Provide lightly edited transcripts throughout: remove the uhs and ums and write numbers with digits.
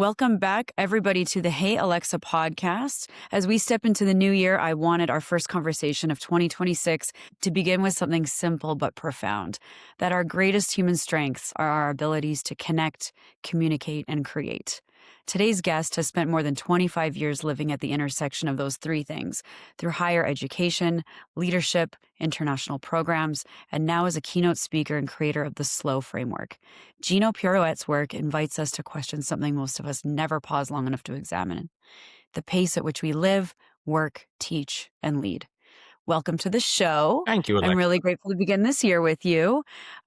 Welcome back, everybody, to the Hey Alexa podcast. As we step into the new year, I wanted our first conversation of 2026 to begin with something simple but profound, that our greatest human strengths are our abilities to connect, communicate, and create. Today's guest has spent more than 25 years living at the intersection of those three things through higher education, leadership, international programs, and now as a keynote speaker and creator of the S.L.O.W framework. Gino Perrotte's work invites us to question something most of us never pause long enough to examine: the pace at which we live, work, teach, and lead. Welcome to the show. Thank you, I'm Alexa. really grateful to begin this year with you.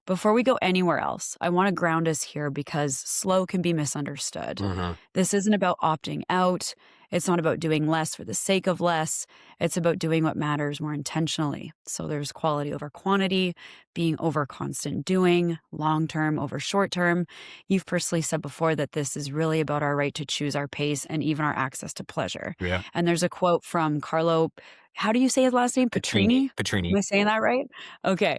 Before we go anywhere else, I want to ground us here because slow can be misunderstood. This isn't about opting out. It's not about doing less for the sake of less. It's about doing what matters more intentionally. So there's quality over quantity, being over constant doing, long-term over short-term. You've personally said before that this is really about our right to choose our pace and even our access to pleasure. Yeah. And there's a quote from Carlo, how do you say his last name? Petrini? Am I saying that right? Okay.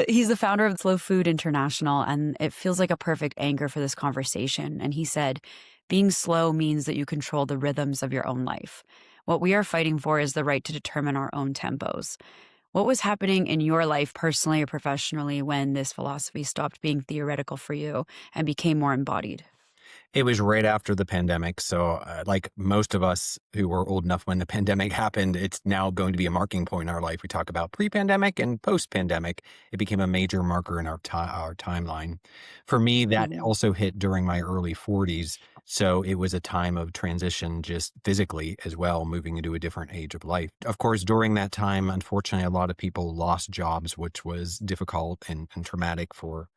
He's the founder of Slow Food International, and it feels like a perfect anchor for this conversation. And he said, being slow means that you control the rhythms of your own life. What we are fighting for is the right to determine our own tempos. What was happening in your life personally or professionally when this philosophy stopped being theoretical for you and became more embodied? It was right after the pandemic. So like most of us who were old enough when the pandemic happened, it's now going to be a marking point in our life. We talk about pre-pandemic and post-pandemic. It became a major marker in our timeline. For me, that also hit during my early 40s. So it was a time of transition just physically as well, moving into a different age of life. Of course, during that time, unfortunately, a lot of people lost jobs, which was difficult and traumatic for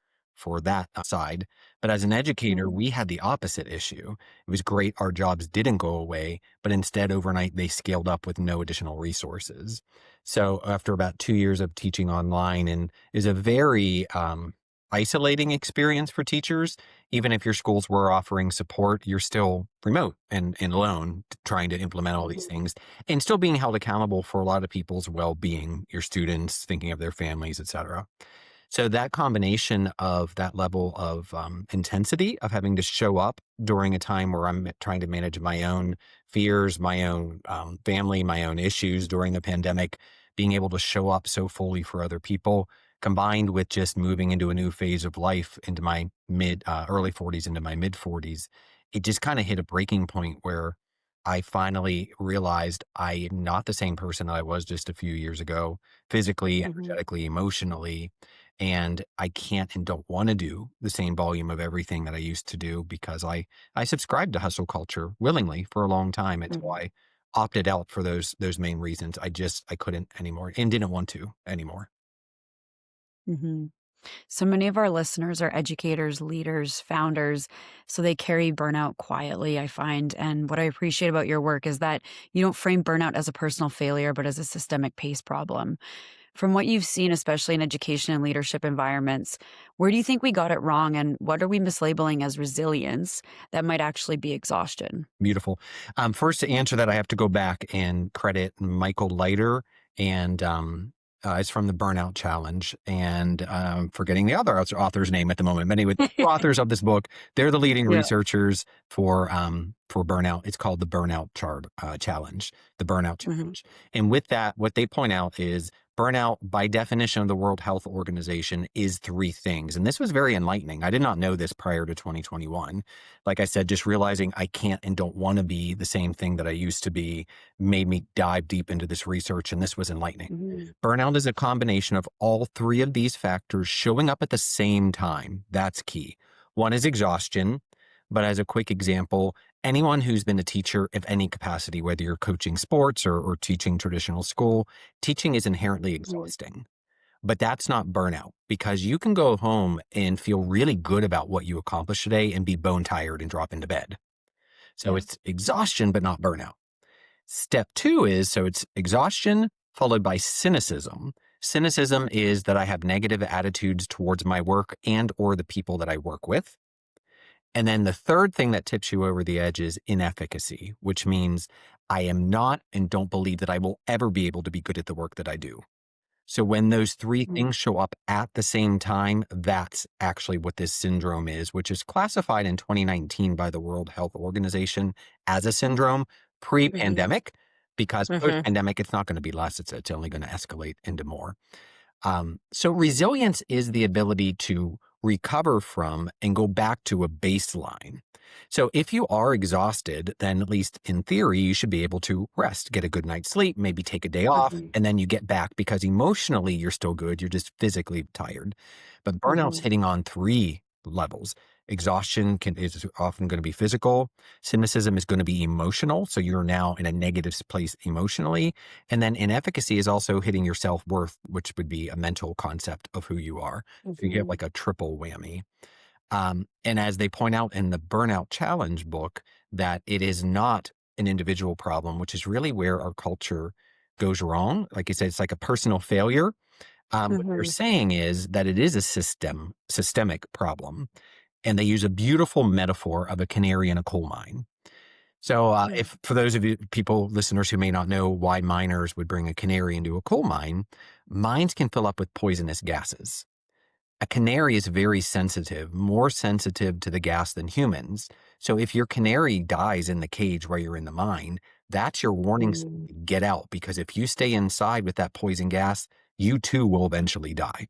that side. But as an educator, we had the opposite issue. It was great. Our jobs didn't go away, but instead overnight they scaled up with no additional resources. So after about 2 years of teaching online, and is a very isolating experience for teachers. Even if your schools were offering support, you're still remote and alone trying to implement all these things and still being held accountable for a lot of people's well-being, your students, thinking of their families, et cetera. So that combination of that level of intensity of having to show up during a time where I'm trying to manage my own fears, my own family, my own issues during the pandemic, being able to show up so fully for other people, combined with just moving into a new phase of life into my early 40s into my mid 40s, it just kind of hit a breaking point where I finally realized I am not the same person that I was just a few years ago, physically, energetically, emotionally. And I can't and don't want to do the same volume of everything that I used to do because I subscribed to hustle culture willingly for a long time. It's why I opted out for those main reasons. I couldn't anymore and didn't want to anymore. So many of our listeners are educators, leaders, founders, so they carry burnout quietly, I find. And what I appreciate about your work is that you don't frame burnout as a personal failure, but as a systemic pace problem. From what you've seen, especially in education and leadership environments, where do you think we got it wrong, and what are we mislabeling as resilience that might actually be exhaustion? Beautiful. First, to answer that, I have to go back and credit Michael Leiter, and it's from the Burnout Challenge, and forgetting the other author's name at the moment. But anyway, the authors of this book, they're the leading researchers for burnout. It's called the Burnout Challenge, the Burnout Challenge. And with that, what they point out is burnout, by definition of the World Health Organization, is three things. And this was very enlightening. I did not know this prior to 2021. Like I said, just realizing I can't and don't want to be the same thing that I used to be made me dive deep into this research. And this was enlightening. Burnout is a combination of all three of these factors showing up at the same time. That's key. One is exhaustion. But as a quick example, anyone who's been a teacher of any capacity, whether you're coaching sports or teaching traditional school, teaching is inherently exhausting. But that's not burnout, because you can go home and feel really good about what you accomplished today and be bone tired and drop into bed. So it's exhaustion, but not burnout. Step two is, so it's exhaustion followed by cynicism. Cynicism is that I have negative attitudes towards my work and or the people that I work with. And then the third thing that tips you over the edge is inefficacy, which means I am not and don't believe that I will ever be able to be good at the work that I do. So when those three Mm. things show up at the same time, that's actually what this syndrome is, which is classified in 2019 by the World Health Organization as a syndrome Mhm. pre-pandemic, because Mhm. post-pandemic, it's not going to be less. It's only going to escalate into more. So resilience is the ability to recover from and go back to a baseline. So if you are exhausted, then at least in theory, you should be able to rest, get a good night's sleep, maybe take a day off, Mhm. and then you get back because emotionally you're still good. You're just physically tired. But burnout's Mhm. hitting on three levels. Exhaustion is often going to be physical. Cynicism is going to be emotional. So you're now in a negative place emotionally. And then inefficacy is also hitting your self-worth, which would be a mental concept of who you are. So you get Mhm. like a triple whammy. And as they point out in the Burnout Challenge book, that it is not an individual problem, which is really where our culture goes wrong. Like you said, it's like a personal failure. What they're Mhm. saying is that it is a systemic problem. And they use a beautiful metaphor of a canary in a coal mine. So, Mm. if for those of you people, listeners who may not know why miners would bring a canary into a coal mine, mines can fill up with poisonous gases. A canary is very sensitive, more sensitive to the gas than humans. So if your canary dies in the cage while you're in the mine, that's your warning sign Mm. to get out, because if you stay inside with that poison gas, you too will eventually die.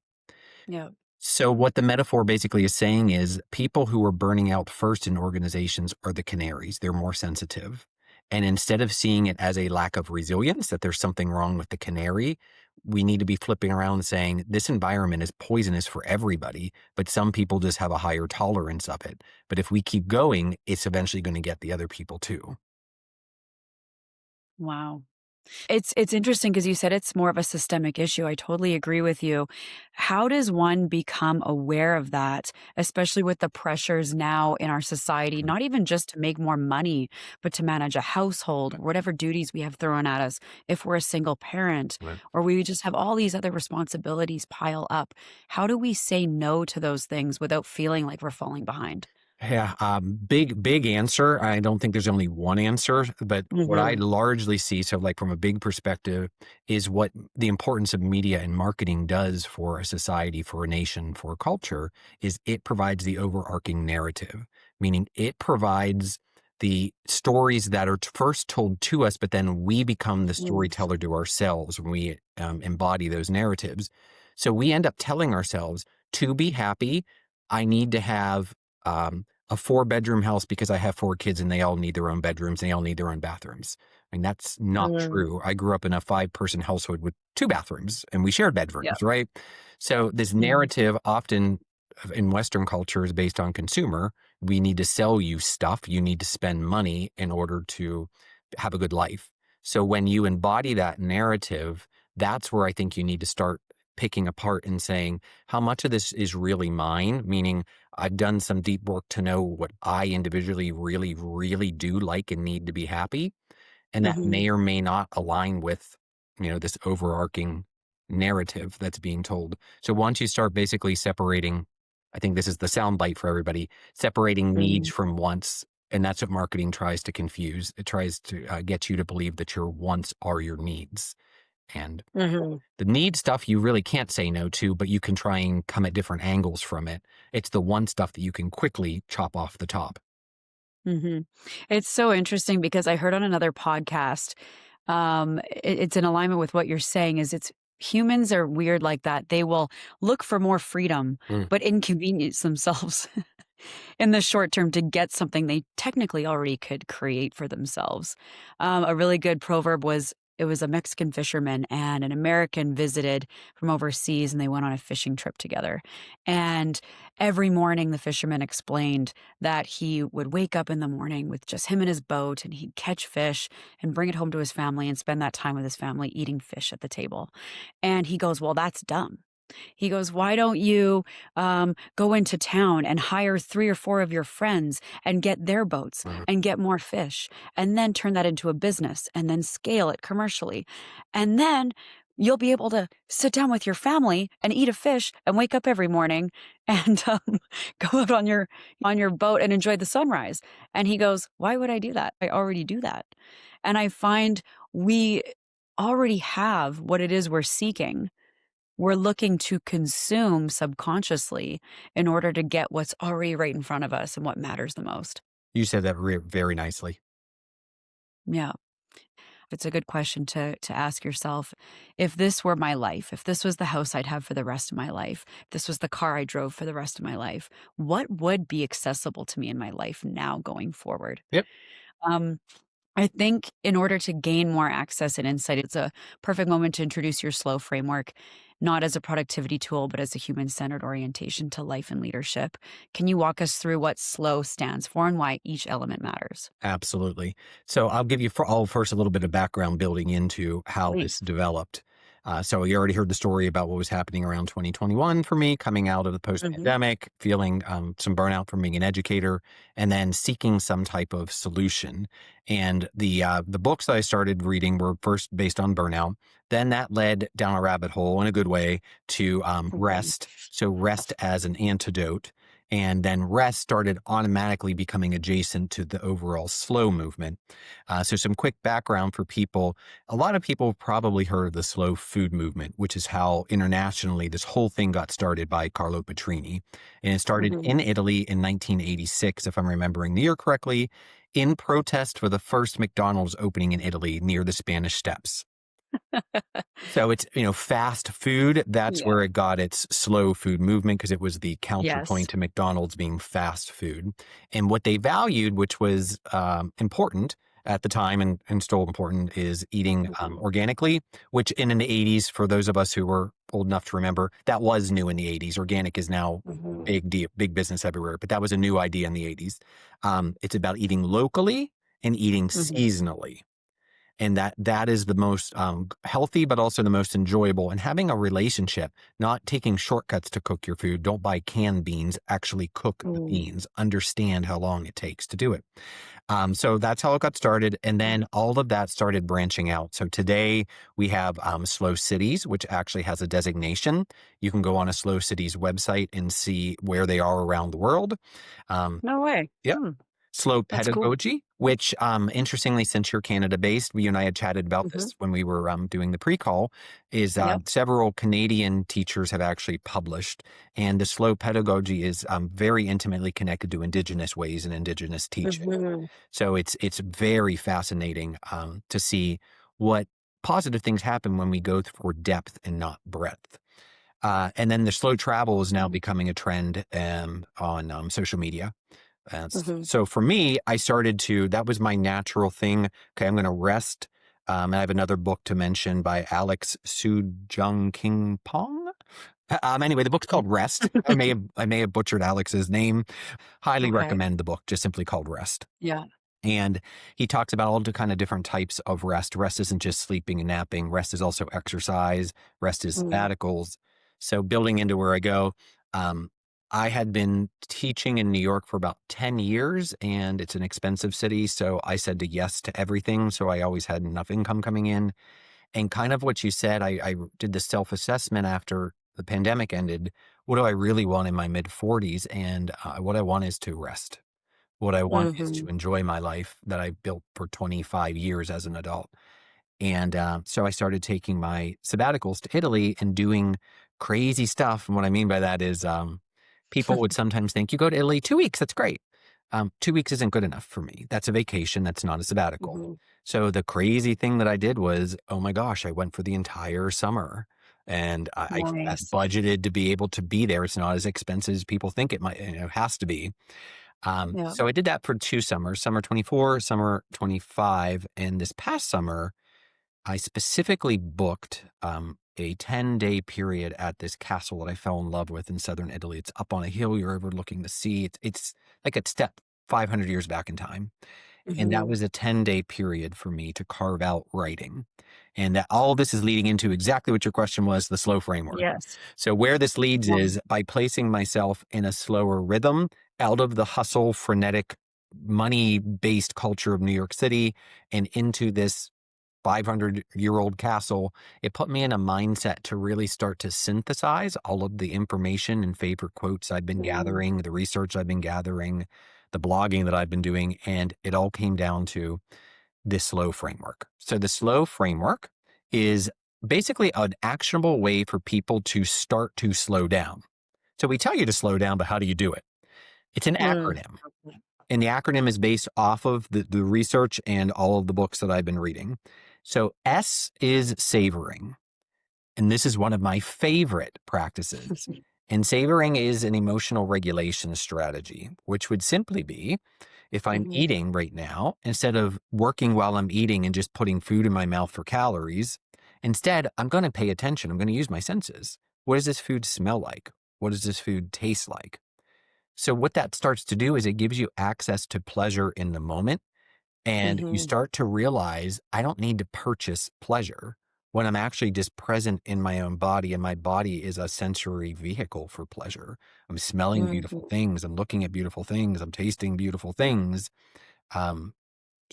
Yeah. So what the metaphor basically is saying is people who are burning out first in organizations are the canaries. They're more sensitive. And instead of seeing it as a lack of resilience, that there's something wrong with the canary, we need to be flipping around and saying this environment is poisonous for everybody, but some people just have a higher tolerance of it. But if we keep going, it's eventually going to get the other people too. Wow. It's interesting because you said it's more of a systemic issue. I totally agree with you. How does one become aware of that, especially with the pressures now in our society, not even just to make more money, but to manage a household, or whatever duties we have thrown at us if we're a single parent, Right. or we just have all these other responsibilities pile up. How do we say no to those things without feeling like we're falling behind? Yeah, big answer. I don't think there's only one answer, but what I Mhm. largely see, so like from a big perspective, is what the importance of media and marketing does for a society, for a nation, for a culture, is it provides the overarching narrative, meaning it provides the stories that are first told to us, but then we become the Mm. storyteller to ourselves when we embody those narratives. So we end up telling ourselves, to be happy, I need to have a 4-bedroom house because I have 4 kids and they all need their own bedrooms. They all need their own bathrooms. I mean, that's not Mm. true. I grew up in a 5-person household with 2 bathrooms and we shared Yep. bedrooms, right? So this Mhm. narrative often in Western culture is based on consumer. We need to sell you stuff. You need to spend money in order to have a good life. So when you embody that narrative, that's where I think you need to start picking apart and saying, how much of this is really mine? Meaning, I've done some deep work to know what I individually really, really do like and need to be happy. And that Mhm. may or may not align with, this overarching narrative that's being told. So once you start basically separating, I think this is the sound bite for everybody, separating needs Mhm. from wants. And that's what marketing tries to confuse. It tries to get you to believe that your wants are your needs. And Mhm. the need stuff you really can't say no to, but you can try and come at different angles from it. It's the one stuff that you can quickly chop off the top. Mhm. It's so interesting because I heard on another podcast, it's in alignment with what you're saying is it's humans are weird like that. They will look for more freedom, Mm. but inconvenience themselves in the short term to get something they technically already could create for themselves. A really good proverb was it was a Mexican fisherman and an American visited from overseas and they went on a fishing trip together. And every morning, the fisherman explained that he would wake up in the morning with just him and his boat and he'd catch fish and bring it home to his family and spend that time with his family eating fish at the table. And he goes, well, that's dumb. He goes, why don't you go into town and hire 3 or 4 of your friends and get their boats Mhm. and get more fish and then turn that into a business and then scale it commercially. And then you'll be able to sit down with your family and eat a fish and wake up every morning and go out on your boat and enjoy the sunrise. And he goes, why would I do that? I already do that. And I find we already have what it is we're seeking we're looking to consume subconsciously in order to get what's already right in front of us and what matters the most. You said that very nicely. Yeah. It's a good question to ask yourself. If this were my life, if this was the house I'd have for the rest of my life, if this was the car I drove for the rest of my life, what would be accessible to me in my life now going forward? Yep. Um, I think in order to gain more access and insight, it's a perfect moment to introduce your SLO framework, not as a productivity tool, but as a human centered orientation to life and leadership. Can you walk us through what SLO stands for and why each element matters? Absolutely. So I'll give you all first a little bit of background building into how this Please. developed. So you already heard the story about what was happening around 2021 for me, coming out of the Hmm. post-pandemic, feeling some burnout from being an educator, and then seeking some type of solution. And the books that I started reading were first based on burnout. Then that led down a rabbit hole in a good way to Hmm. rest. So rest as an antidote. And then rest started automatically becoming adjacent to the overall slow movement. So some quick background for people. A lot of people have probably heard of the slow food movement, which is how internationally this whole thing got started by Carlo Petrini. And it started Hmm. in Italy in 1986, if I'm remembering the year correctly, in protest for the first McDonald's opening in Italy near the Spanish Steps. So it's, fast food. That's Yeah. where it got its slow food movement because it was the Yes. counterpoint to McDonald's being fast food. And what they valued, which was important at the time and still important, is eating Hmm. organically, which in the 80s, for those of us who were old enough to remember, that was new in the 80s. Organic is now Hmm. big business everywhere, but that was a new idea in the 80s. It's about eating locally and eating Hmm. seasonally, and that is the most healthy but also the most enjoyable, and having a relationship, not taking shortcuts to cook your food. Don't buy canned beans, actually cook the Mm. beans, understand how long it takes to do it. So that's how it got started, and then all of that started branching out. So today we have Slow Cities, which actually has a designation. You can go on a Slow Cities website and see where they are around the world. um, No way. yeah. Slow That's cool. Pedagogy, which, interestingly, since you're Canada-based, you and I had chatted about Hmm. this when we were doing the pre-call, is Yep. several Canadian teachers have actually published, and the Slow Pedagogy is very intimately connected to Indigenous ways and Indigenous teaching. Hmm. So it's very fascinating to see what positive things happen when we go for depth and not breadth. And then the slow travel is now becoming a trend on social media. Hmm. So for me, that was my natural thing. Okay, I'm going to rest. And I have another book to mention by Alex Soo-Jung King Pong. Anyway, the book's called Rest. I may have butchered Alex's name. Highly Okay. recommend the book, just simply called Rest. Yeah. And he talks about all the kind of different types of rest. Rest isn't just sleeping and napping. Rest is also exercise. Rest is Mm. sabbaticals. So building into where I go, um, I had been teaching in New York for about 10 years, and it's an expensive city. So I said yes to everything. So I always had enough income coming in. And kind of what you said, I did the self-assessment after the pandemic ended. What do I really want in my mid 40s? And what I want is to rest. What I want is to Mhm. enjoy my life that I built for 25 years as an adult. And so I started taking my sabbaticals to Italy and doing crazy stuff. And what I mean by that is people would sometimes think, you go to Italy 2 weeks, that's great. 2 weeks isn't good enough for me. That's a vacation. That's not a sabbatical. Mhm. So the crazy thing that I did was, oh my gosh, I went for the entire summer. And I Nice. budgeted to be able to be there. It's not as expensive as people think it might, has to be. Yeah. So I did that for 2 summers, summer 24, summer 25. And this past summer, I specifically booked a 10-day period at this castle that I fell in love with in southern Italy. It's up on a hill. You're overlooking the sea. It's like a step 500 years back in time. And that Mhm. was a 10-day period for me to carve out writing. And that all of this is leading into exactly what your question was, the slow framework. Yes. So where this leads Yeah. is by placing myself in a slower rhythm out of the hustle, frenetic, money-based culture of New York City and into this 500-year-old castle. It put me in a mindset to really start to synthesize all of the information and favorite quotes I've been Mm. gathering, the research I've been gathering, the blogging that I've been doing, and it all came down to this slow framework. So the slow framework is basically an actionable way for people to start to slow down. So we tell you to slow down, but how do you do it? It's an acronym. Okay. And the acronym is based off of the research and all of the books that I've been reading. So S is savoring. And this is one of my favorite practices. And savoring is an emotional regulation strategy, which would simply be if I'm Mhm. eating right now, instead of working while I'm eating and just putting food in my mouth for calories, instead, I'm going to pay attention. I'm going to use my senses. What does this food smell like? What does this food taste like? So, what that starts to do is it gives you access to pleasure in the moment. And you Mhm. start to realize I don't need to purchase pleasure when I'm actually just present in my own body, and my body is a sensory vehicle for pleasure. I'm smelling beautiful Mhm. things. I'm looking at beautiful things. I'm tasting beautiful things. Um,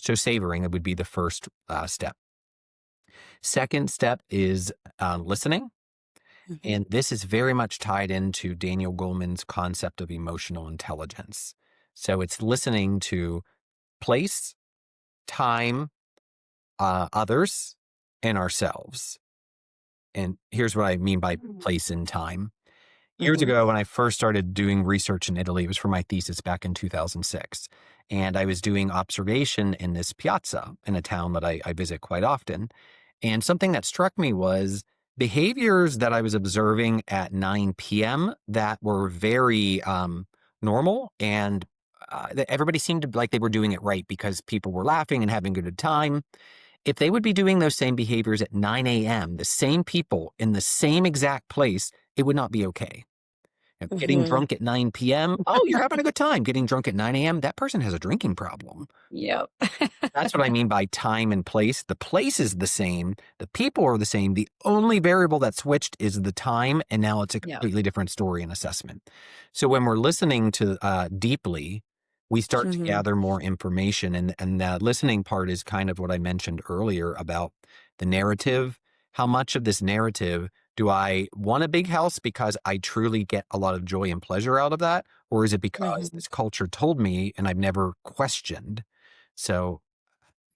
so savoring would be the first step. Second step is listening. Mhm. And this is very much tied into Daniel Goleman's concept of emotional intelligence. So it's listening to place, time, others, and ourselves. And here's what I mean by place and time. Years Mhm. ago, when I first started doing research in Italy, it was for my thesis back in 2006. And I was doing observation in this piazza in a town that I visit quite often. And something that struck me was behaviors that I was observing at 9 p.m. that were very normal. And that everybody seemed to like they were doing it right because people were laughing and having a good time. If they would be doing those same behaviors at 9 a.m., the same people in the same exact place, it would not be okay. Getting Mhm. drunk at 9 p.m., oh, you're having a good time. Getting drunk at 9 a.m., that person has a drinking problem. Yep. That's what I mean by time and place. The place is the same. The people are the same. The only variable that switched is the time, and now it's a Yep. completely different story and assessment. So when we're listening to deeply, we start to Mhm. gather more information, and the listening part is kind of what I mentioned earlier about the narrative. How much of this narrative do I want a big house because I truly get a lot of joy and pleasure out of that, or is it because Mhm. this culture told me and I've never questioned? So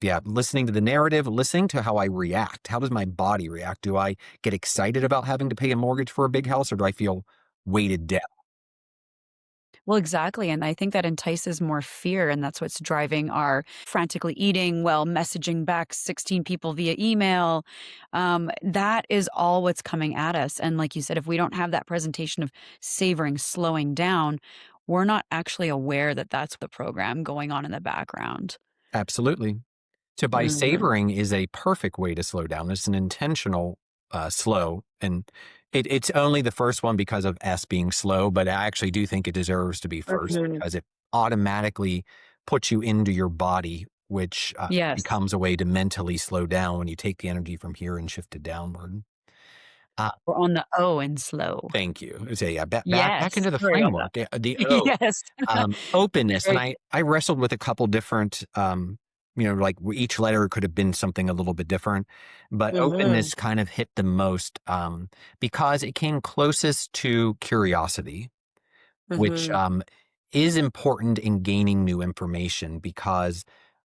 yeah, listening to the narrative, listening to how I react. How does my body react? Do I get excited about having to pay a mortgage for a big house, or do I feel weighted down? Well, exactly, and I think that entices more fear, and that's what's driving our frantically eating while messaging back 16 people via email. That is all what's coming at us, and like you said, if we don't have that presentation of savoring, slowing down, we're not actually aware that that's the program going on in the background. Absolutely. So by Mhm. savoring is a perfect way to slow down. It's an intentional slow, and it's only the first one because of S being slow, but I actually do think it deserves to be first Mhm. because it automatically puts you into your body, which Yes. becomes a way to mentally slow down when you take the energy from here and shift it downward. Uh, We're on the O and slow. Thank you. So yeah, back Yes. into the Sorry about that. framework. The O, Yes. openness, and Very I wrestled with a couple different, like each letter could have been something a little bit different, but Mhm. openness kind of hit the most because it came closest to curiosity, which Mhm. is important in gaining new information because,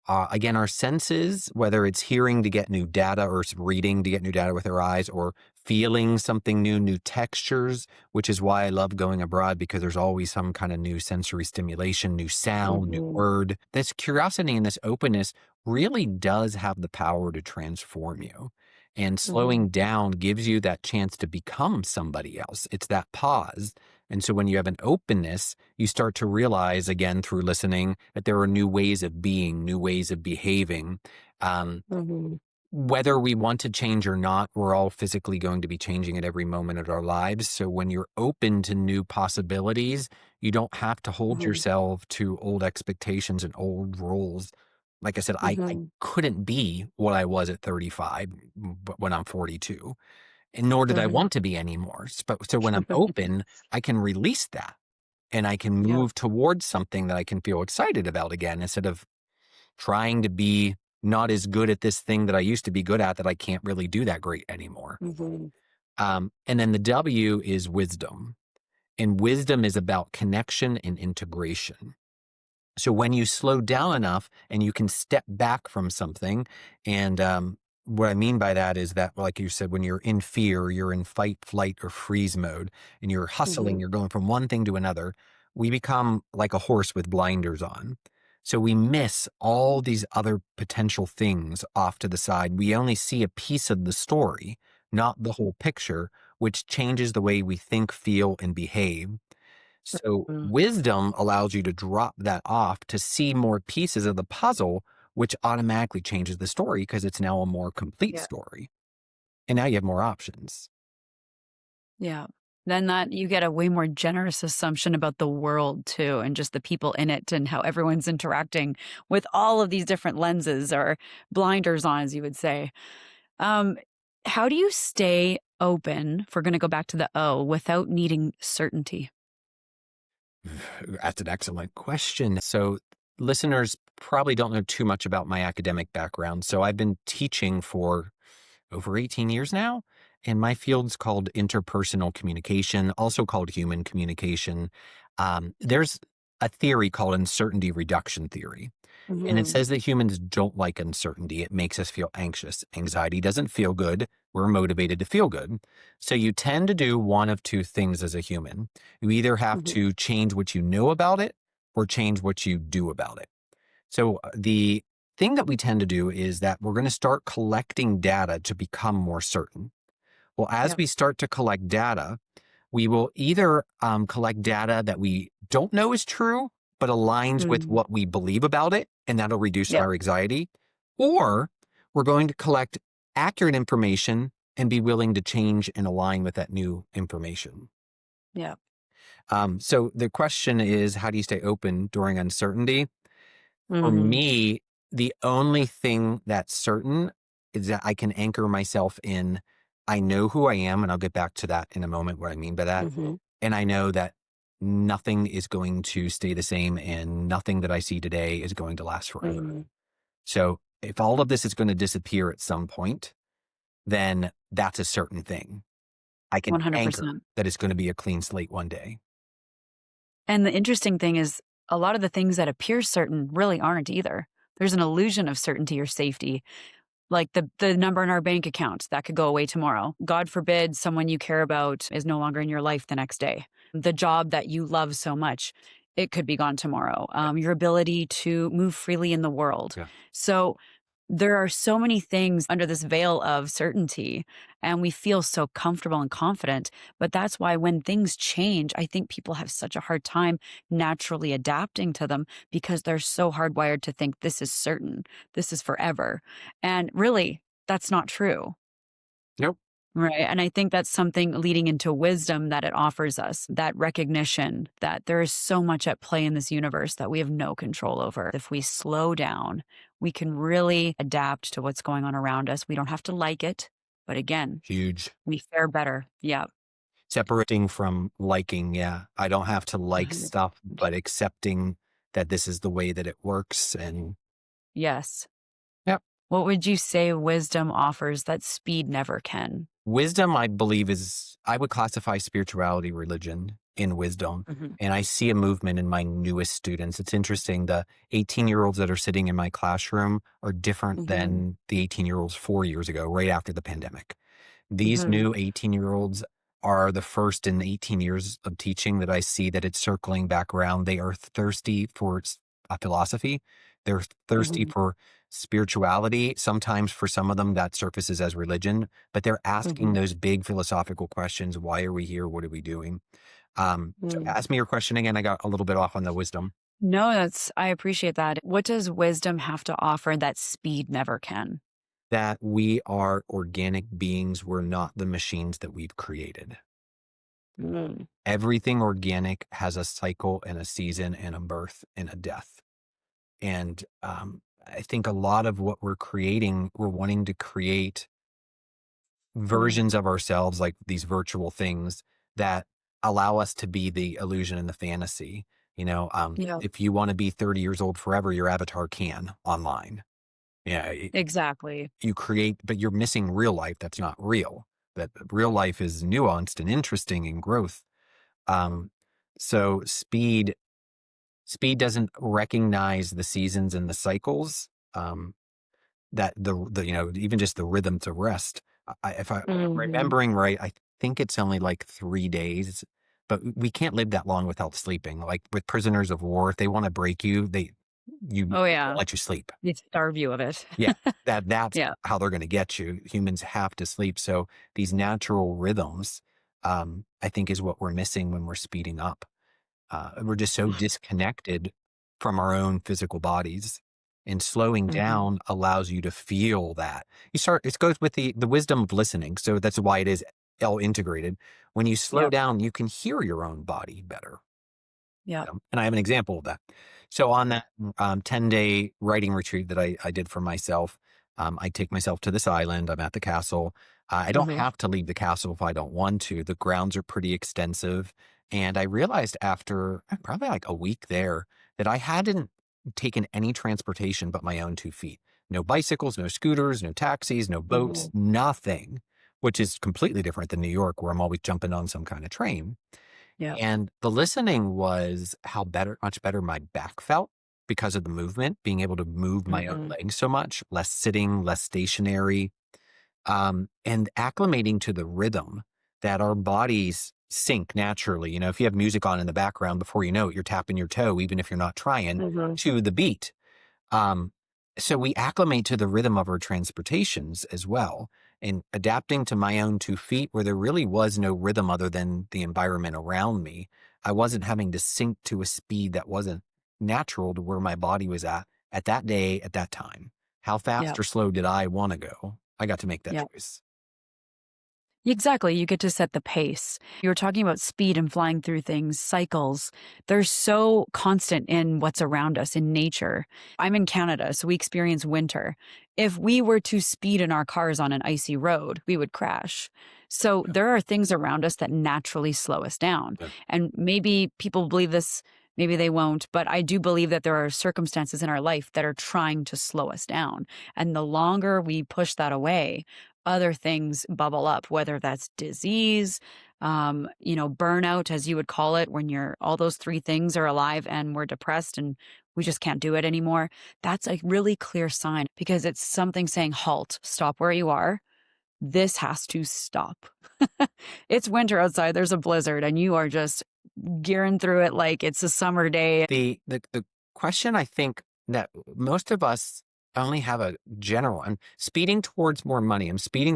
again, our senses, whether it's hearing to get new data or reading to get new data with our eyes or feeling something new, new textures, which is why I love going abroad because there's always some kind of new sensory stimulation, new sound, new Mhm. word. This curiosity and this openness really does have the power to transform you. And Mhm. slowing down gives you that chance to become somebody else. It's that pause. And so when you have an openness, you start to realize again through listening that there are new ways of being, new ways of behaving. Um, Mhm. Whether we want to change or not, we're all physically going to be changing at every moment of our lives. So when you're open to new possibilities, you don't have to hold Mhm. yourself to old expectations and old roles. Like I said, I Mhm. couldn't be what I was at 35 but when I'm 42, and nor did I Mhm. want to be anymore. So when I'm open, I can release that and I can Yep. move towards something that I can feel excited about again instead of trying to be not as good at this thing that I used to be good at that I can't really do that great anymore. Mhm. And then the W is wisdom. And wisdom is about connection and integration. So when you slow down enough and you can step back from something and what I mean by that is that, like you said, when you're in fear, you're in fight, flight, or freeze mode, and you're hustling, Mhm. you're going from one thing to another, we become like a horse with blinders on. So we miss all these other potential things off to the side. We only see a piece of the story, not the whole picture, which changes the way we think, feel, and behave. So Mm. wisdom allows you to drop that off to see more pieces of the puzzle, which automatically changes the story because it's now a more complete Yeah. story. And now you have more options. Yeah. Then that you get a way more generous assumption about the world too, and just the people in it and how everyone's interacting with all of these different lenses or blinders on, as you would say. Um, how do you stay open, if we're going to go back to the O, without needing certainty? That's an excellent question. So, listeners probably don't know too much about my academic background. So, I've been teaching for over 18 years now, and my field's called interpersonal communication, also called human communication. There's a theory called uncertainty reduction theory. And it Mhm. says that humans don't like uncertainty. It makes us feel anxious. Anxiety doesn't feel good. We're motivated to feel good. So you tend to do one of two things as a human. You either have Mhm. to change what you know about it or change what you do about it. So the thing that we tend to do is that we're going to start collecting data to become more certain. Well, as Yep. we start to collect data, we will either collect data that we don't know is true, but aligns with Mm. what we believe about it, and that'll reduce Yep. our anxiety. Or we're going to collect accurate information and be willing to change and align with that new information. Yep. So the question is, how do you stay open during uncertainty? For Mhm. me, the only thing that's certain is that I can anchor myself in, I know who I am, and I'll get back to that in a moment, what I mean by that. Mhm. And I know that nothing is going to stay the same and nothing that I see today is going to last forever. Mhm. So if all of this is going to disappear at some point, then that's a certain thing. I can anchor 100%. that it's going to be a clean slate one day. And the interesting thing is, a lot of the things that appear certain really aren't either. There's an illusion of certainty or safety, like the number in our bank account that could go away tomorrow. God forbid someone you care about is no longer in your life the next day. The job that you love so much, it could be gone tomorrow. Your ability to move freely in the world. Yeah. So there are so many things under this veil of certainty, and we feel so comfortable and confident. But that's why when things change, I think people have such a hard time naturally adapting to them because they're so hardwired to think this is certain, this is forever. And really, that's not true. Nope. Right. And I think that's something leading into wisdom that it offers us, that recognition that there is so much at play in this universe that we have no control over. If we slow down, we can really adapt to what's going on around us. We don't have to like it. But again, Huge. we fare better. Yeah. Separating from liking, yeah. I don't have to like 100%. stuff, but accepting that this is the way that it works. And Yes. yeah, What would you say wisdom offers that speed never can? wisdom, I believe, I would classify spirituality, religion in wisdom. Mhm. And I see a movement in my newest students. It's interesting. The 18-year-olds that are sitting in my classroom are different Mhm. than the 18-year-olds 4 years ago, right after the pandemic. These Mhm. new 18-year-olds are the first in 18 years of teaching that I see that it's circling back around. They are thirsty for a philosophy. They're thirsty Mhm. for spirituality. Sometimes for some of them that surfaces as religion, but they're asking Mhm. those big philosophical questions. Why are we here? What are we doing? So Mm. ask me your question again. I got a little bit off on the wisdom. No, I appreciate that. What does wisdom have to offer that speed never can? That we are organic beings. We're not the machines that we've created. Mm. Everything organic has a cycle and a season and a birth and a death. And I think a lot of what we're creating, we're wanting to create Mm. versions of ourselves, like these virtual things that allow us to be the illusion and the fantasy. Yeah. If you want to be 30 years old forever, your avatar can online. Yeah, Exactly. you create, but you're missing real life. That's not real. That real life is nuanced and interesting and growth. Um, so speed doesn't recognize the seasons and the cycles. Um, that even just the rhythm to rest. If I'm Mhm. remembering right, I think it's only like 3 days, but we can't live that long without sleeping. Like with prisoners of war, if they want to break you, they Oh, won't yeah. let you sleep. They starve you of it. Yeah, that's Yeah. how they're going to get you. Humans have to sleep. So these natural rhythms, I think, is what we're missing when we're speeding up. We're just so disconnected from our own physical bodies. And slowing Mhm. down allows you to feel that. It goes with the wisdom of listening. So that's why it is all integrated. When you slow Yep. down, you can hear your own body better. Yep. And I have an example of that. So on that 10-day writing retreat that I did for myself, I take myself to this island. I'm at the castle. I don't Mhm. have to leave the castle if I don't want to. The grounds are pretty extensive. And I realized after probably like a week there that I hadn't taken any transportation but my own 2 feet. No bicycles, no scooters, no taxis, no boats, Mhm. nothing, which is completely different than New York, where I'm always jumping on some kind of train. Yep. And the listening was much better my back felt because of the movement, being able to move my own Mhm. legs so much, less sitting, less stationary, and acclimating to the rhythm that our bodies sync naturally. If you have music on in the background, before you know it, you're tapping your toe, even if you're not trying, Mhm. to the beat. Um, so we acclimate to the rhythm of our transportations as well. And adapting to my own 2 feet where there really was no rhythm other than the environment around me. I wasn't having to sync to a speed that wasn't natural to where my body was at that day, at that time. How fast Yep. or slow did I want to go? I got to make that Yep. choice. Exactly, you get to set the pace. You were talking about speed and flying through things, cycles. They're so constant in what's around us in nature. I'm in Canada, so we experience winter. If we were to speed in our cars on an icy road, we would crash. So Yeah. there are things around us that naturally slow us down. Yeah. And maybe people believe this, maybe they won't, but I do believe that there are circumstances in our life that are trying to slow us down. And the longer we push that away, other things bubble up, whether that's disease, burnout, as you would call it, when you're all those three things are alive and we're depressed and we just can't do it anymore. That's a really clear sign because it's something saying, halt, stop where you are. This has to stop. It's winter outside, there's a blizzard, and you are just gearing through it like it's a summer day. The question I think that most of us only have a general. I'm speeding towards more money. I'm speeding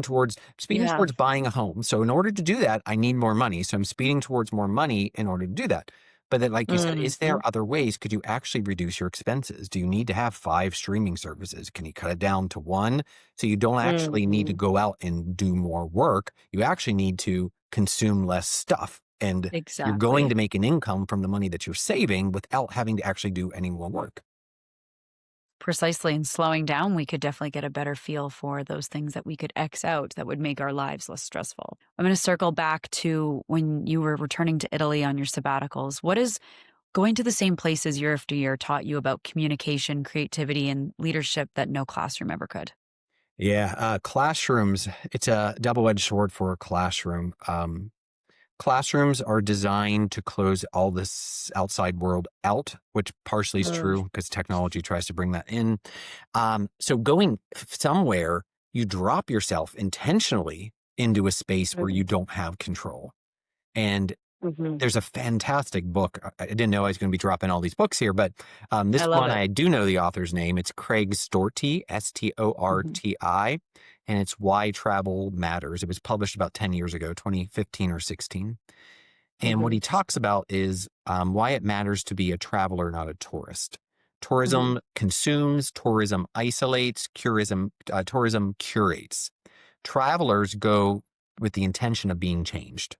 Yeah. towards buying a home. So in order to do that, I need more money. So I'm speeding towards more money in order to do that. But then, like you said, is Mhm. there other ways? Could you actually reduce your expenses? Do you need to have 5 streaming services? Can you cut it down to one? So you don't actually need to Mhm. go out and do more work. You actually need to consume less stuff. And you're going Exactly. to make an income from the money that you're saving without having to actually do any more work. Precisely, and slowing down, we could definitely get a better feel for those things that we could X out that would make our lives less stressful. I'm going to circle back to when you were returning to Italy on your sabbaticals. What is going to the same places year after year taught you about communication, creativity, and leadership that no classroom ever could? Yeah, classrooms, it's a double-edged sword for a classroom. Classrooms are designed to close all this outside world out, which partially is Mm. true because technology tries to bring that in. So going somewhere, you drop yourself intentionally into a space where you Mhm. don't have control. And Mhm. there's a fantastic book. I didn't know I was going to be dropping all these books here, but I this love one it. I do know the author's name. It's Craig Storti, Mhm. Storti, and it's Why Travel Matters. It was published about 10 years ago, 2015 or 16. And what Mhm. he talks about is why it matters to be a traveler, not a tourist. Mhm. Tourism consumes, tourism isolates, tourism curates. Travelers go with the intention of being changed,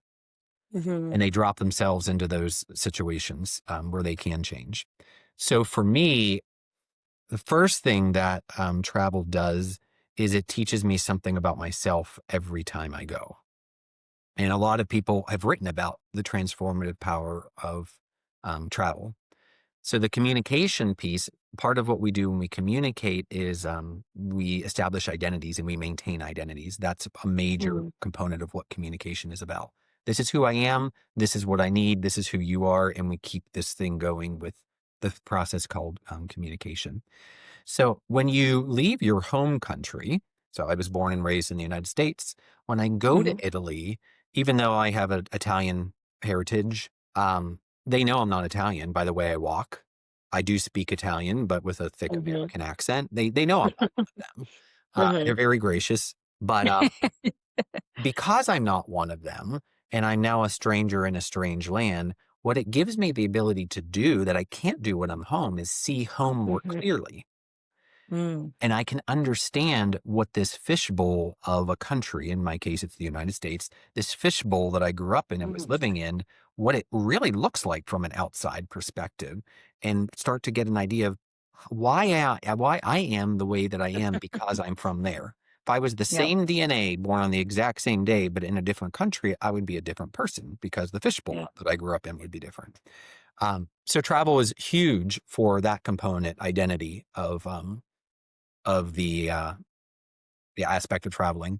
Mhm. and they drop themselves into those situations where they can change. So for me, the first thing that travel does is it teaches me something about myself every time I go. And a lot of people have written about the transformative power of travel. So the communication piece, part of what we do when we communicate is we establish identities and we maintain identities. That's a major Mhm. component of what communication is about. This is who I am. This is what I need. This is who you are. And we keep this thing going with the process called communication. So when you leave your home country, so I was born and raised in the United States. When I go to Mhm. Italy, even though I have an Italian heritage, they know I'm not Italian by the way I walk. I do speak Italian, but with a thick Mhm. American accent. They know I'm not one of them. They're Mhm. very gracious, but because I'm not one of them, and I'm now a stranger in a strange land, what it gives me the ability to do that I can't do when I'm home is see home more Mhm. clearly. Mm. And I can understand what this fishbowl of a country, in my case, it's the United States, this fishbowl that I grew up in and was Mhm. living in, what it really looks like from an outside perspective, and start to get an idea of why I am the way that I am because I'm from there. If I was the Yep. same DNA, born on the exact same day, but in a different country, I would be a different person because the fishbowl Yeah. that I grew up in would be different. So travel is huge for that component identity of the aspect of traveling.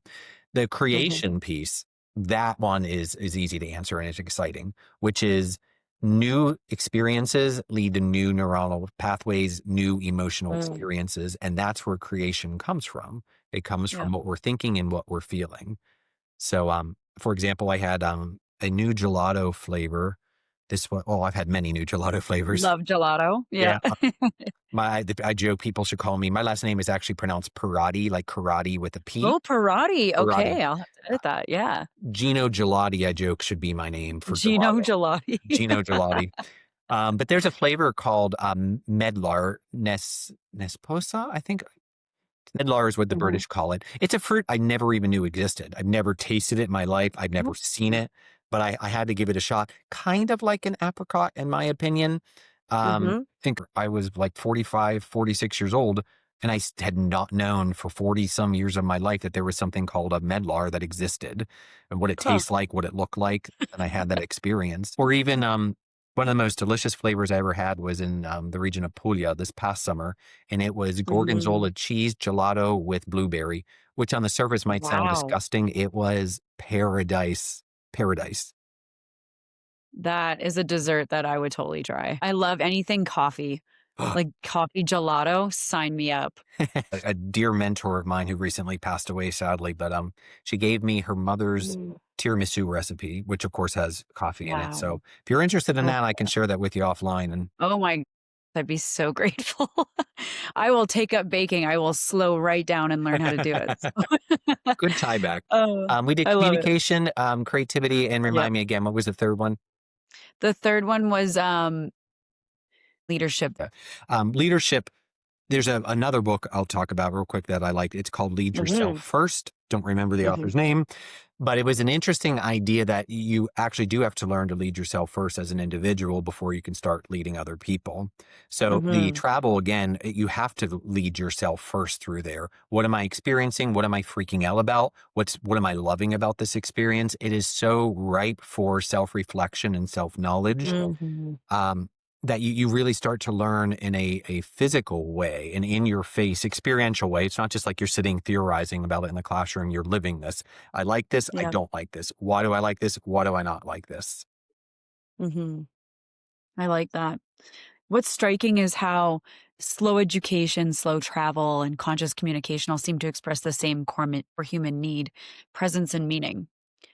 The Mhm. creation piece, that one is easy to answer and it's exciting, which is new experiences lead to new neuronal pathways, new emotional Mm. experiences, and that's where creation comes from. It comes Yep. from what we're thinking and what we're feeling. So, for example, I had a new gelato flavor. This one, oh, I've had many new gelato flavors. Love gelato. Yeah. Yeah, I joke people should call me. My last name is actually pronounced Perrotte, like karate with a P. Oh, Parati. Perrotte. Okay, I'll have to edit that. Yeah. Gino Gelati, I joke, should be my name for Gino gelato. gelati. Gino Gelati. But there's a flavor called Medlar Nesposa, I think. Medlar is what the Mhm. British call it. It's a fruit I never even knew existed. I've never tasted it in my life. I've never seen Mm. it, but I had to give it a shot. Kind of like an apricot, in my opinion. Mhm. I think I was like 45, 46 years old, and I had not known for 40 some years of my life that there was something called a medlar that existed and what it Huh. tastes like, what it looked like. And I had that experience. Or even one of the most delicious flavors I ever had was in the region of Puglia this past summer, and it was Mm. gorgonzola cheese gelato with blueberry, which on the surface might sound Wow. disgusting. It was paradise, paradise. That is a dessert that I would totally try. I love anything coffee, like coffee gelato, sign me up. A dear mentor of mine who recently passed away, sadly, but she gave me her mother's Mm. tiramisu recipe, which of course has coffee in it. So Wow. if you're interested in Oh, that, I can share that with you offline. And Oh my, I'd be so grateful. I will take up baking. I will slow right down and learn how to do it. good tie back. Oh, We did I love it. communication, creativity, and Yep. remind me again, what was the third one? The third one was leadership. Yeah. Leadership. There's another book I'll talk about real quick that I liked. It's called Lead Yourself Mhm. First. Don't remember the Mhm. author's name, but it was an interesting idea that you actually do have to learn to lead yourself first as an individual before you can start leading other people. So the Mhm. travel, again, you have to lead yourself first through there. What am I experiencing? What am I freaking out about? What am I loving about this experience? It is so ripe for self-reflection and self-knowledge. Mhm. Um, that you really start to learn in a physical way, an in your face experiential way. It's not just like you're sitting theorizing about it in the classroom. You're living this. I like this. I Yeah. don't like this. Why do I like this? Why do I not like this? Mhm. I like that. What's striking is how slow education, slow travel, and conscious communication all seem to express the same core or human need, presence, and meaning.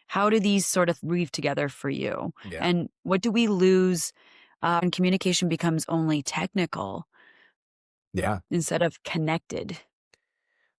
How do these sort of weave together for you? Yeah. And what do we lose when communication becomes only technical Yeah. instead of connected?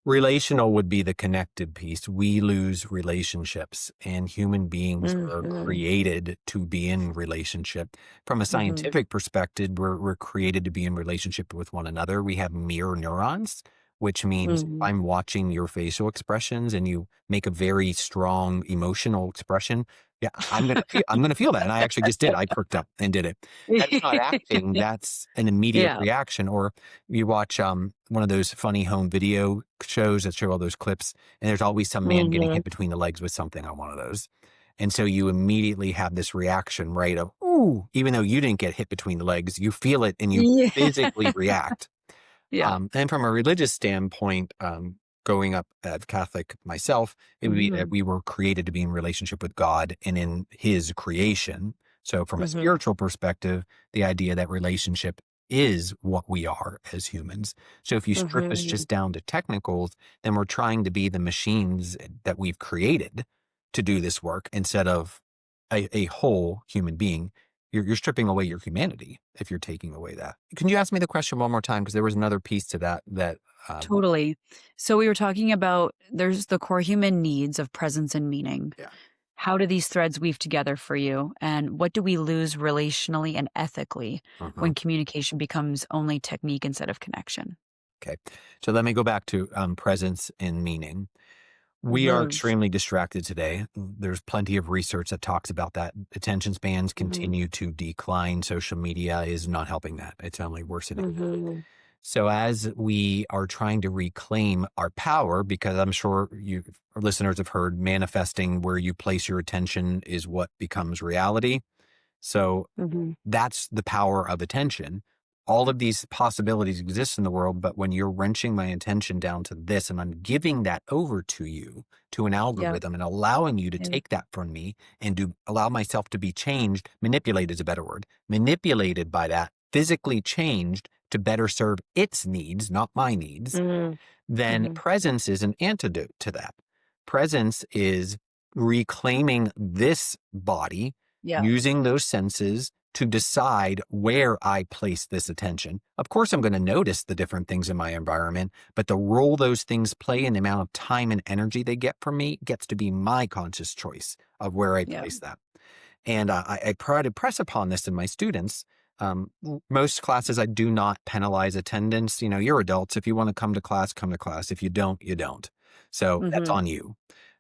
Relational would be the connected piece. We lose relationships, and human beings are Mhm. created to be in relationship. From a Mhm. scientific perspective, we're created to be in relationship with one another. We have mirror neurons, which means Mhm. I'm watching your facial expressions and you make a very strong emotional expression. Yeah, I'm gonna feel that. And I actually just did. I perked up and did it. That's not acting, that's an immediate Yeah. reaction. Or you watch one of those funny home video shows that show all those clips, and there's always some man getting Mhm. hit between the legs with something on one of those. And so you immediately have this reaction, right? Of, ooh, even though you didn't get hit between the legs, you feel it and you Yeah. physically react. Yeah. And from a religious standpoint, growing up Catholic myself, it would be that Mhm. we were created to be in relationship with God and in His creation. So, from a Mhm. spiritual perspective, the idea that relationship is what we are as humans. So if you strip us Mhm. just down to technicals, then we're trying to be the machines that we've created to do this work instead of a whole human being. You're stripping away your humanity if you're taking away that. Can you ask me the question one more time? Because there was another piece to that. Totally. So we were talking about there's the core human needs of presence and meaning. Yeah. How do these threads weave together for you? And what do we lose relationally and ethically Mhm. when communication becomes only technique instead of connection? Okay. So let me go back to presence and meaning. We are Mhm. extremely distracted today. There's plenty of research that talks about that. Attention spans Mhm. continue to decline. Social media is not helping that. It's only worsening. Mhm. So as we are trying to reclaim our power, because I'm sure you our listeners have heard manifesting where you place your attention is what becomes reality. So Mhm. that's the power of attention. All of these possibilities exist in the world, but when you're wrenching my attention down to this and I'm giving that over to you, to an Yep. algorithm and allowing you to Yeah. take that from me and to allow myself to be changed, manipulate is a better word, manipulated by that, physically changed to better serve its needs, not my needs, Mhm. then Mhm. presence is an antidote to that. Presence is reclaiming this body, Yeah. using those senses to decide where I place this attention. Of course, I'm going to notice the different things in my environment, but the role those things play and the amount of time and energy they get from me gets to be my conscious choice of where I Yeah. place that. And I try to press upon this in my students. Most classes, I do not penalize attendance. You know, you're adults. If you want to come to class, come to class. If you don't, you don't. So that's Mhm. on you.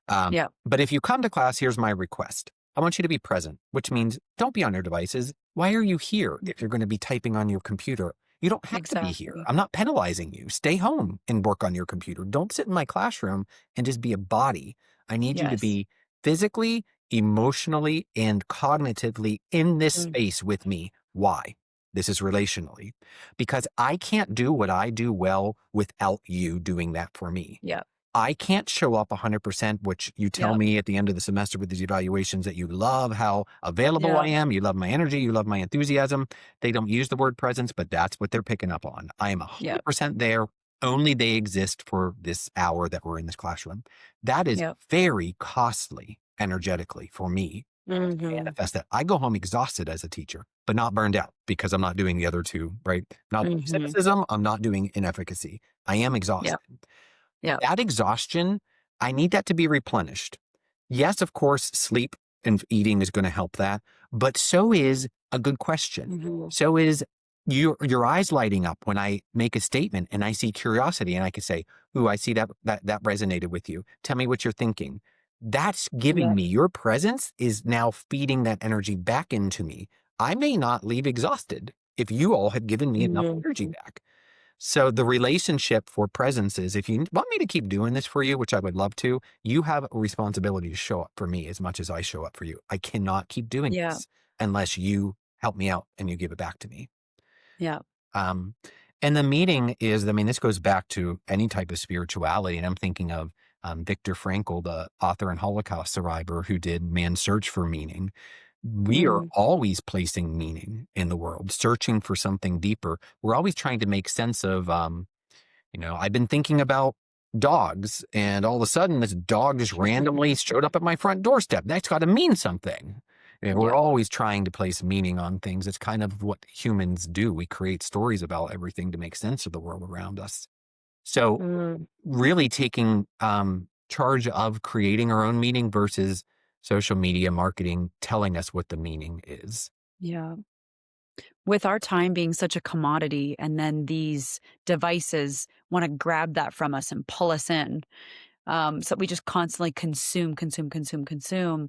Um, Yeah. but if you come to class, here's my request. I want you to be present, which means don't be on your devices. Why are you here if you're going to be typing on your computer? You don't have to be here. Exactly. I'm not penalizing you. Stay home and work on your computer. Don't sit in my classroom and just be a body. I need you to Yes. be physically, emotionally, and cognitively in this Mm. space with me. Why? This is relationally. Because I can't do what I do well without you doing that for me. Yep. I can't show up 100%, which you tell Yep. me at the end of the semester with these evaluations that you love how available I Yeah. am. You love my energy. You love my enthusiasm. They don't use the word presence, but that's what they're picking up on. I am Yep. 100% there. Only they exist for this hour that we're in this classroom. That is Yep. very costly energetically for me to Mhm. manifest that. I go home exhausted as a teacher, but not burned out because I'm not doing the other two, right? Not doing Mhm. cynicism. I'm not doing inefficacy. I am Yep. exhausted. Yep. That exhaustion, I need that to be replenished. Yes, of course, sleep and eating is going to help that, but so is a good question. Mhm. So is your eyes lighting up when I make a statement and I see curiosity and I can say, "Ooh, I see that resonated with you. Tell me what you're thinking." That's giving Yep. me your presence is now feeding that energy back into me. I may not leave exhausted if you all had given me enough Mhm. energy back. So the relationship for presence is if you want me to keep doing this for you, which I would love to, you have a responsibility to show up for me as much as I show up for you. I cannot keep doing Yeah. this unless you help me out and you give it back to me. Yeah. Um, and the meaning is, I mean, this goes back to any type of spirituality. And I'm thinking of Viktor Frankl, the author and Holocaust survivor who did Man's Search for Meaning. We are Mhm. always placing meaning in the world, searching for something deeper. We're always trying to make sense of I've been thinking about dogs, and all of a sudden, this dog just randomly showed up at my front doorstep. That's got to mean something. We're Yep. always trying to place meaning on things. It's kind of what humans do. We create stories about everything to make sense of the world around us. So, Mm. really taking charge of creating our own meaning versus social media marketing telling us what the meaning is. Yeah. With our time being such a commodity, and then these devices want to grab that from us and pull us in. So we just constantly consume, consume, consume, consume.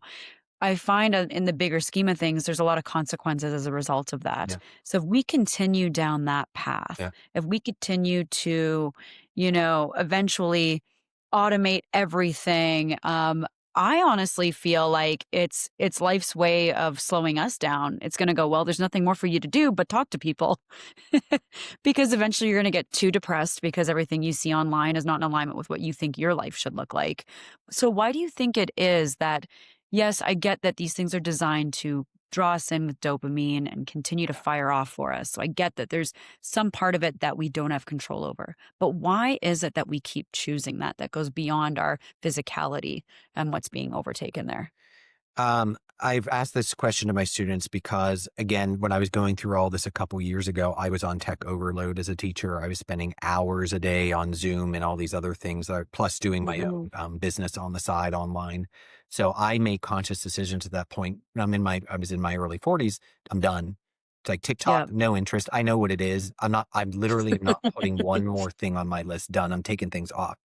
I find in the bigger scheme of things, there's a lot of consequences as a result of that. Yeah. So if we continue down that path, Yeah. if we continue to, eventually automate everything, I honestly feel like it's life's way of slowing us down. It's going to go, well, there's nothing more for you to do but talk to people. Because eventually you're going to get too depressed because everything you see online is not in alignment with what you think your life should look like. So why do you think it is that yes, I get that these things are designed to draw us in with dopamine and continue to fire off for us. So I get that there's some part of it that we don't have control over. But why is it that we keep choosing that goes beyond our physicality and what's being overtaken there? I've asked this question to my students because, again, when I was going through all this a couple years ago, I was on tech overload as a teacher. I was spending hours a day on Zoom and all these other things, plus doing my Mhm. own business on the side online. So I made conscious decisions at that point. I was in my early 40s. I'm done. It's like Yeah. TikTok, no interest. I know what it is. I'm literally not putting one more thing on my list. Done. I'm taking things off.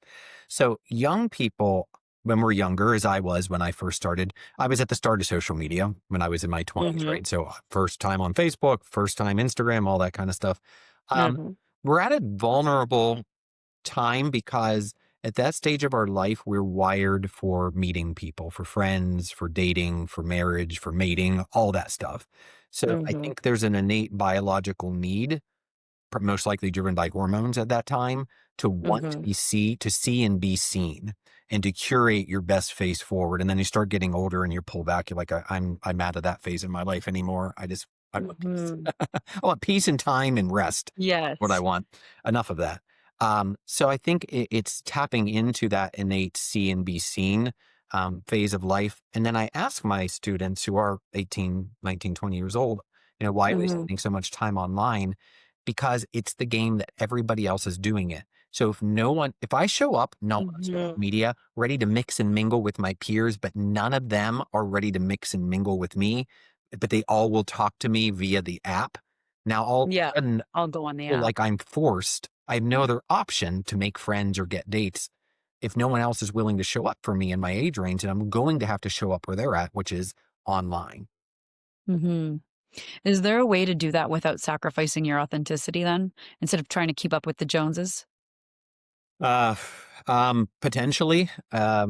So young people, when we're younger, as I was when I first started, I was at the start of social media when I was in my 20s, Mhm. right? So first time on Facebook, first time Instagram, all that kind of stuff. Um, Mhm. we're at a vulnerable time because at that stage of our life, we're wired for meeting people, for friends, for dating, for marriage, for mating, all that stuff. So I Mhm. think there's an innate biological need, most likely driven by hormones at that time, to want Mhm. to see and be seen and to curate your best face forward. And then you start getting older and you pull back. You're like, I'm out of that phase of my life anymore. I want peace. Mhm. I want peace and time and rest. What I Yes. want. Enough of that. So I think it's tapping into that innate see and be seen phase of life. And then I ask my students who are 18, 19, 20 years old, why are they Mhm. spending so much time online? Because it's the game that everybody else is doing it. So if I show up not on social Mhm. media, ready to mix and mingle with my peers, but none of them are ready to mix and mingle with me, but they all will talk to me via the app. Now all of Yeah. a sudden, I'll go on I the feel app. like I'm forced. I have no other option to make friends or get dates if no one else is willing to show up for me in my age range, and I'm going to have to show up where they're at, which is online. Hmm. Is there a way to do that without sacrificing your authenticity then, instead of trying to keep up with the Joneses? Uh, Potentially. I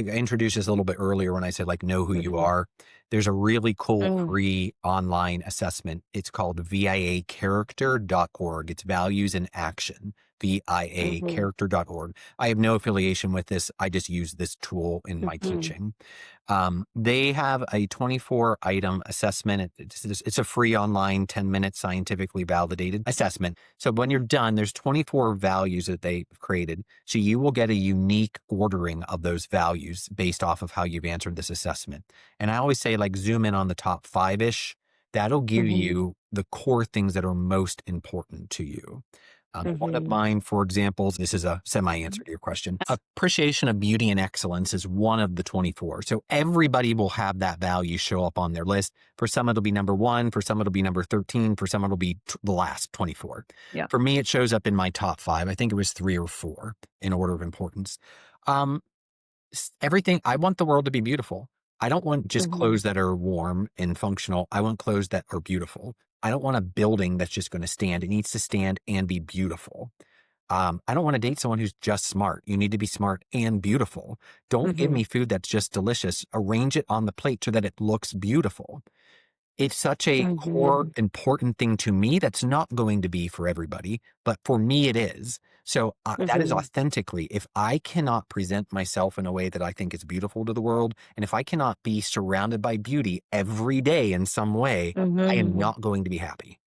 introduced this a little bit earlier when I said like know who you Mhm. are. There's a really cool Mm. free online assessment. It's called viacharacter.org. It's values in action. Mhm. viacharacter.org. I have no affiliation with this. I just use this tool in my Mhm. teaching. They have a 24 item assessment. It's a free online 10-minute scientifically validated assessment. So when you're done, there's 24 values that they've created. So you will get a unique ordering of those values based off of how you've answered this assessment. And I always say like zoom in on the top five-ish. That'll give Mhm. you the core things that are most important to you. One of Mhm. mine, for example, this is a semi answer to your question. Appreciation of beauty and excellence is one of the 24. So everybody will have that value show up on their list. For some, it'll be number one. For some, it'll be number 13. For some, it'll be the last 24. Yeah. For me, it shows up in my top five. I think it was three or four in order of importance. Um, Everything, I want the world to be beautiful. I don't want just Mhm. clothes that are warm and functional. I want clothes that are beautiful. I don't want a building that's just going to stand. It needs to stand and be beautiful. I don't want to date someone who's just smart. You need to be smart and beautiful. Don't give Mhm. me food that's just delicious. Arrange it on the plate so that it looks beautiful. It's such a core Mhm. important thing to me that's not going to be for everybody, but for me it is. So that is Mhm. authentically, if I cannot present myself in a way that I think is beautiful to the world, and if I cannot be surrounded by beauty every day in some way, I am Mhm. not going to be happy.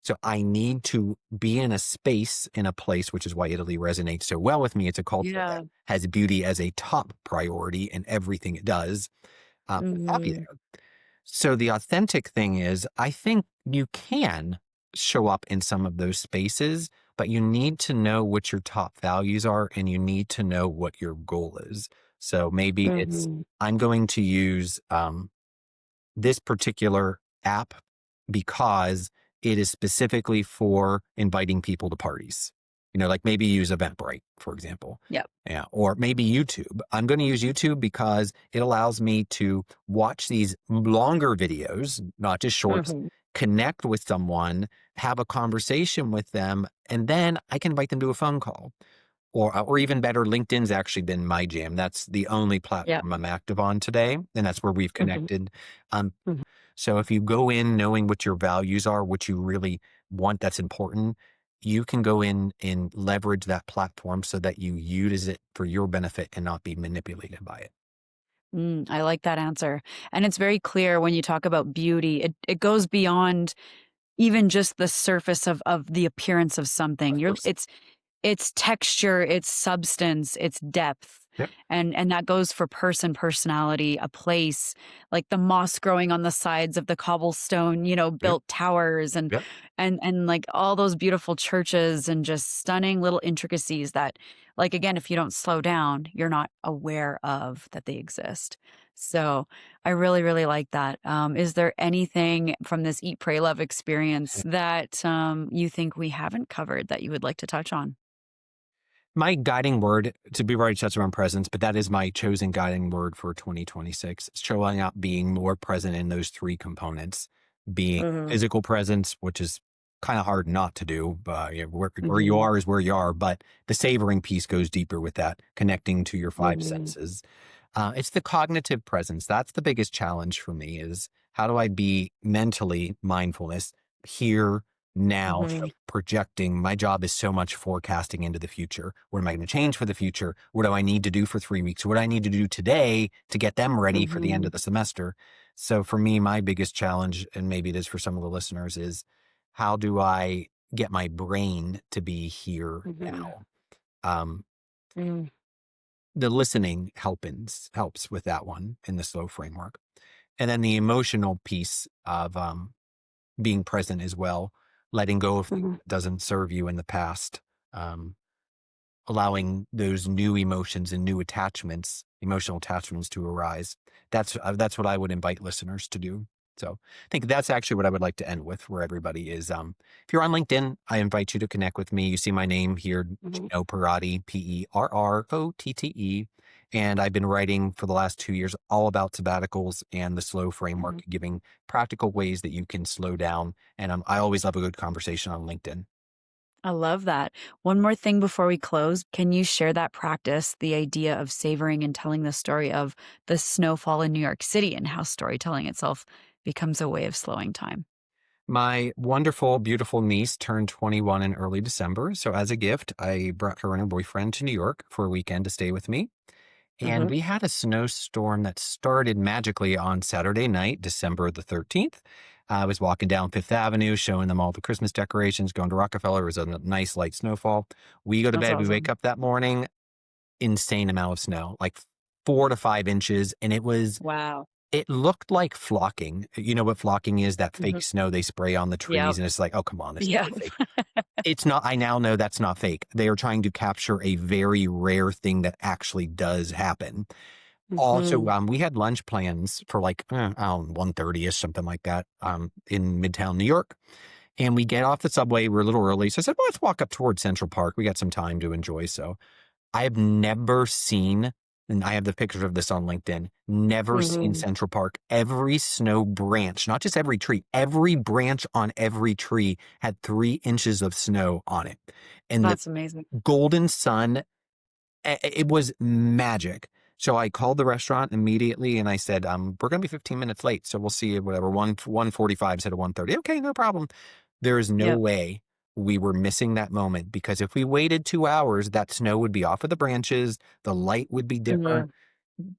So I need to be in a space, in a place, which is why Italy resonates so well with me. It's a culture that Yeah. has beauty as a top priority in everything it does. I'm happy Mhm. there. So the authentic thing is, I think you can show up in some of those spaces, but you need to know what your top values are and you need to know what your goal is. So maybe it's, Mhm. I'm going to use this particular app because it is specifically for inviting people to parties. Like maybe use Eventbrite, for example. Yep. Yeah. Or maybe YouTube. I'm going to use YouTube because it allows me to watch these longer videos, not just shorts, Mhm. connect with someone, have a conversation with them, and then I can invite them to a phone call. Or even better, LinkedIn's actually been my jam. That's the only Yeah. platform I'm active on today, and that's where we've Mhm. connected. Um, Mhm. so if you go in knowing what your values are, what you really want that's important, you can go in and leverage that platform so that you use it for your benefit and not be manipulated by it. I like that answer. And it's very clear when you talk about beauty, it goes beyond even just the surface of the appearance of something. Of course. It's texture, it's substance, it's depth. Yep. And that goes for personality, a place, like the moss growing on the sides of the cobblestone, Yep. built towers and Yep. and like all those beautiful churches and just stunning little intricacies that, like, again, if you don't slow down, you're not aware of that they exist. So I really, really like that. Is there anything from this Eat, Pray, Love experience that you think we haven't covered that you would like to touch on? My guiding word, to be already touched around presence, but that is my chosen guiding word for 2026, showing up being more present in those three components, being Mhm. physical presence, which is kind of hard not to do, but where you Mhm. are is where you are. But the savoring piece goes deeper with that, connecting to your five Mhm. senses. It's the cognitive presence. That's the biggest challenge for me is how do I be mentally mindfulness here now instead Mhm. of projecting. My job is so much forecasting into the future. What am I going to change for the future? What do I need to do for 3 weeks? What do I need to do today to get them ready for the end of Mhm. the semester? So for me, my biggest challenge, and maybe it is for some of the listeners, is how do I get my brain to be here Mhm. now? Um, Mhm. the listening helps with that one in the slow framework. And then the emotional piece of being present as well, letting go of things Mhm. that doesn't serve you in the past, um, allowing those new emotions and new attachments, emotional attachments to arise. That's what I would invite listeners to do. So I think that's actually what I would like to end with, where everybody is. If you're on LinkedIn, I invite you to connect with me. You see my name here, Mhm. Gino Perrotte, Perrotte, and I've been writing for the last 2 years all about sabbaticals and the slow framework, Mhm. giving practical ways that you can slow down. And I always love a good conversation on LinkedIn. I love that. One more thing before we close. Can you share that practice, the idea of savoring and telling the story of the snowfall in New York City and how storytelling itself becomes a way of slowing time? My wonderful, beautiful niece turned 21 in early December. So, as a gift, I brought her and her boyfriend to New York for a weekend to stay with me. And Mhm. we had a snowstorm that started magically on Saturday night, December the 13th. I was walking down Fifth Avenue, showing them all the Christmas decorations, going to Rockefeller. It was a nice light snowfall. We go to That's bed, we wake awesome. up that morning, insane amount of snow, like 4 to 5 inches. And Wow. it looked like flocking. You know what flocking is? That fake Mhm. snow they spray on the Yep. trees, and it's like, "Oh, come on, this is Yep. totally fake." It's not. I now know that's not fake. They are trying to capture a very rare thing that actually does happen. Also, Mhm. we had lunch plans for like, I don't know, 1:30ish, something like that, in Midtown New York, and we get off the subway, we're a little early, so I said, "Well, let's walk up towards Central Park. We got some time to enjoy." So I have never seen, and I have the pictures of this on LinkedIn, never seen Mhm. Central Park. Every snow branch, not just every tree, every branch on every tree had 3 inches of snow on it. And the That's amazing. golden sun, it was magic. So I called the restaurant immediately and I said, we're going to be 15 minutes late. So we'll see you, whatever, 1:45 instead of 1:30. Okay, no problem. There is no Yep. way we were missing that moment because if we waited 2 hours, that snow would be off of the branches, the light would be different. Mhm.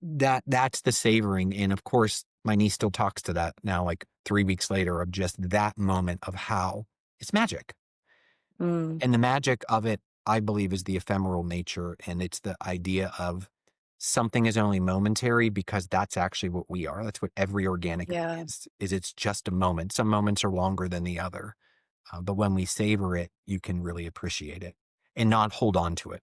That's the savoring. And of course, my niece still talks to that now, like 3 weeks later, of just that moment of how it's magic. Mm. And the magic of it, I believe, is the ephemeral nature. And it's the idea of something is only momentary because that's actually what we are. That's what every organic thing Yeah. is it's just a moment. Some moments are longer than the other. But when we savor it, you can really appreciate it and not hold on to it.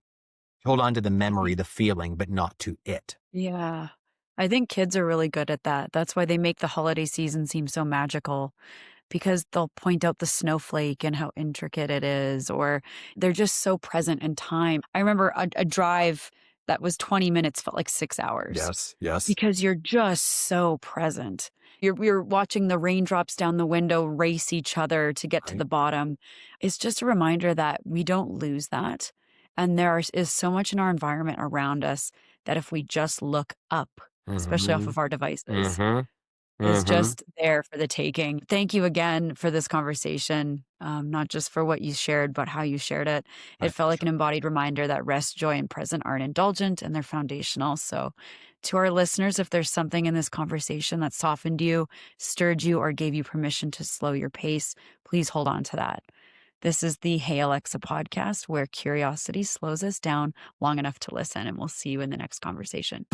Hold on to the I memory, think the feeling, but not to it. yeah. I think kids are really good at that. That's why they make the holiday season seem so magical because they'll point out the snowflake and how intricate it is, or they're just so present in time. I remember a drive that was 20 minutes felt like 6 hours Yes, yes. because you're just so present. You're watching the raindrops down the window race each other to get to Right. the bottom. It's just a reminder that we don't lose that. And is so much in our environment around us that if we just look up, especially off Hmm. of our devices, Hmm. is Mm-hmm. just there for the taking. Thank you again for this conversation, not just for what you shared, but how you shared it. My It felt like pleasure. an embodied reminder that rest, joy, and present aren't indulgent and they're foundational. So, to our listeners, if there's something in this conversation that softened you, stirred you, or gave you permission to slow your pace, please hold on to that. This is the Hey Alexa podcast, where curiosity slows us down long enough to listen, and we'll see you in the next conversation.